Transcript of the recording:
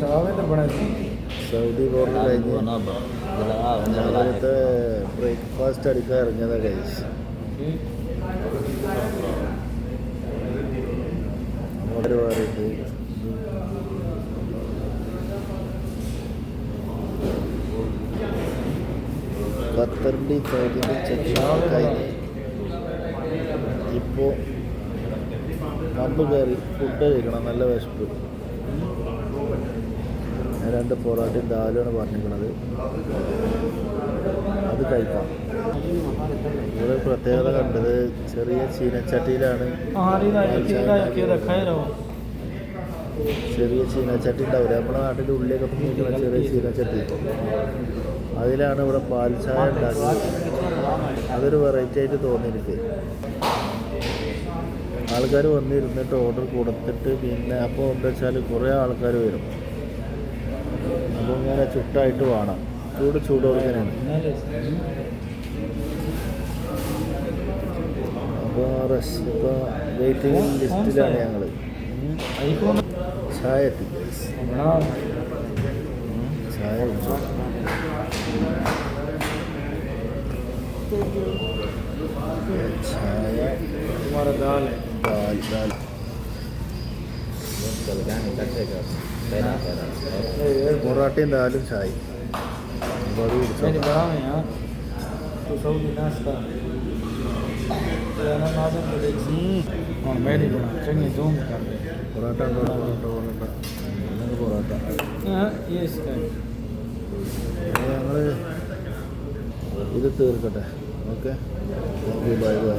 Saudi border കഴിഞ്ഞ് രാവിലത്തെ breakfast അടിക്കാൻ ഇറങ്ങിയതാണ് കഴിച്ച്. അങ്ങോട്ട് മാറിയിട്ട് ഖത്തറിൻ്റെയും സൗദിൻ്റെയും ചെക്കിങ് കഴിഞ്ഞ് ഇപ്പോൾ പമ്പ് കയറി ഫുഡ് കഴിക്കണം. നല്ല വിശപ്പ്. ഞാൻ 2 പൊറോട്ടയും ദാലുമാണ് പറഞ്ഞിരിക്കുന്നത്. അത് കഴിക്കാം. ഇവിടെ പ്രത്യേകത കണ്ടത് ചെറിയ ചീനച്ചട്ടിയിലാണ്. ചെറിയ ചീനച്ചട്ടി ഉണ്ടാവില്ല, നമ്മുടെ നാട്ടിൽ ഉള്ളിയൊക്കെ പിടിക്കുന്ന ചെറിയ ചീനച്ചട്ടി, അതിലാണ് ഇവിടെ പാൽ ചായ ഉണ്ടാക്കുന്നത്. അതൊരു വെറൈറ്റി ആയിട്ട് തോന്നി എനിക്ക്. ആൾക്കാർ വന്നിരുന്നിട്ട് ഓർഡർ കൊടുത്തിട്ട് പിന്നെ അപ്പോൾ എന്താ വെച്ചാൽ കുറേ ആൾക്കാർ വരും. അപ്പോൾ ഇങ്ങനെ ചുട്ടായിട്ട് വേണം. ചൂട് കൊടുക്കാനാണ്. അപ്പോൾ ഇപ്പോൾ വെയിറ്റിംഗ് ലിസ്റ്റിലാണ് ഞങ്ങൾ. ചായ എത്തി. ചായ കുടിച്ചു. ചായ പൊറോട്ടയും ദാലും ചായ. പൊറോട്ട പൊറോട്ട ഞങ്ങൾ ഇത് തീർക്കട്ടെ. Okay, thank you, bye by.